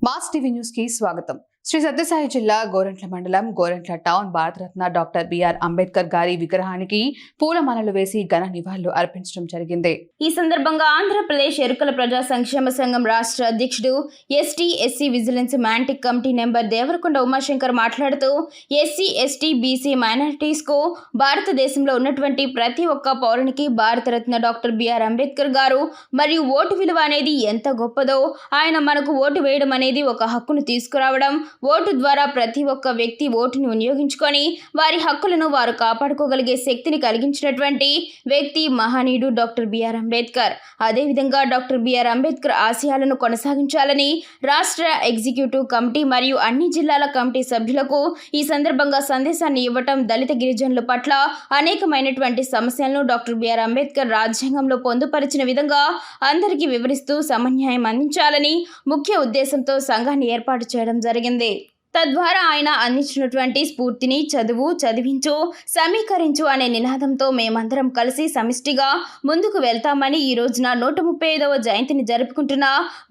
Mass TV news కి స్వాగతం. శ్రీ సత్యసాయి జిల్లా గోరంట్ల మండలం Gorantla town Bharat Ratna doctor BR Ambedkar గారి విగ్రహానికి పూలమాలలు వేసి ఘన నివాళులు అర్పించడం జరిగింది. ఈ సందర్భంగా ఆంధ్రప్రదేశ్ ఎరుకల ప్రజా సంక్షేమ సంఘం రాష్ట్ర అధ్యక్షుడు ఎస్టీ విజిలెన్స్ మ్యాంటిక్ కమిటీ నెంబర్ దేవరకొండ ఉమాశంకర్ మాట్లాడుతూ ఎస్సీ బీసీ మైనారిటీస్ కు భారతదేశంలో ఉన్నటువంటి ప్రతి ఒక్క పౌరునికి భారతరత్న డాక్టర్ బిఆర్ అంబేద్కర్ గారు మరియు ఓటు విలువ అనేది ఎంత గొప్పదో, ఆయన మనకు ఓటు వేయడం అనేది ఒక హక్కును తీసుకురావడం, ఓటు ద్వారా ప్రతి ఒక్క వ్యక్తి ఓటుని వినియోగించుకొని వారి హక్కులను వారు కాపాడుకోగలిగే శక్తిని కలిగించినటువంటి వ్యక్తి మహనీయుడు డాక్టర్ బిఆర్ అంబేద్కర్. అదేవిధంగా డాక్టర్ బిఆర్ అంబేద్కర్ ఆశయాలను కొనసాగించాలని రాష్ట్ర ఎగ్జిక్యూటివ్ కమిటీ మరియు అన్ని జిల్లాల కమిటీ సభ్యులకు ఈ సందర్భంగా సందేశాన్ని ఇవ్వటం, దళిత గిరిజనుల పట్ల అనేకమైనటువంటి సమస్యలను డాక్టర్ బిఆర్ అంబేద్కర్ రాజ్యాంగంలో పొందుపరిచిన విధంగా అందరికీ వివరిస్తూ సమన్యాయం అందించాలని ముఖ్య ఉద్దేశంతో సంఘాన్ని ఏర్పాటు చేయడం జరిగింది. తద్వారా ఆయన అందించినటువంటి స్ఫూర్తిని చదివించు సమీకరించు అనే నినాదంతో మేమందరం కలిసి సమిష్టిగా ముందుకు వెళ్తామని ఈ రోజున 135వ జయంతిని జరుపుకుంటున్న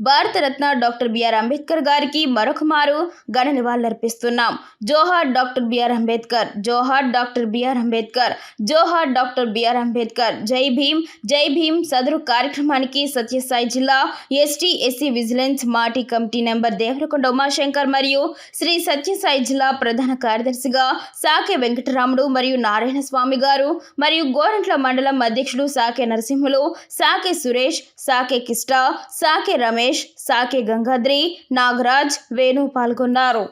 భారతరత్న డాక్టర్ బిఆర్ అంబేద్కర్ గారికి మరొకమారు ఘన నివాళులర్పిస్తున్నాం. జోహార్ డాక్టర్ బిఆర్ అంబేద్కర్, జోహార్ డాక్టర్ బిఆర్ అంబేద్కర్, జోహార్ డాక్టర్ బిఆర్ అంబేద్కర్. జై భీమ్, జై భీమ్. సదరు కార్యక్రమానికి సత్యసాయి జిల్లా ఎస్సీ విజిలెన్స్ మాటీ కమిటీ నెంబర్ దేవరకొండ ఉమాశంకర్ మరియు శ్రీ సత్యసాయి జిల్లా ప్రధాన కార్యదర్శిగా సాకే వెంకటరాముడు మరియు నారాయణ స్వామి గారు మరియు గోరంట్ల మండలం అధ్యక్షుడు సాకే నరసింహులు, సాకే సురేష్, సాకే కిష్ట, సాకే రమేష్, సాకే గంగాద్రి, నాగరాజ్, వేణు పాల్గొన్నారు.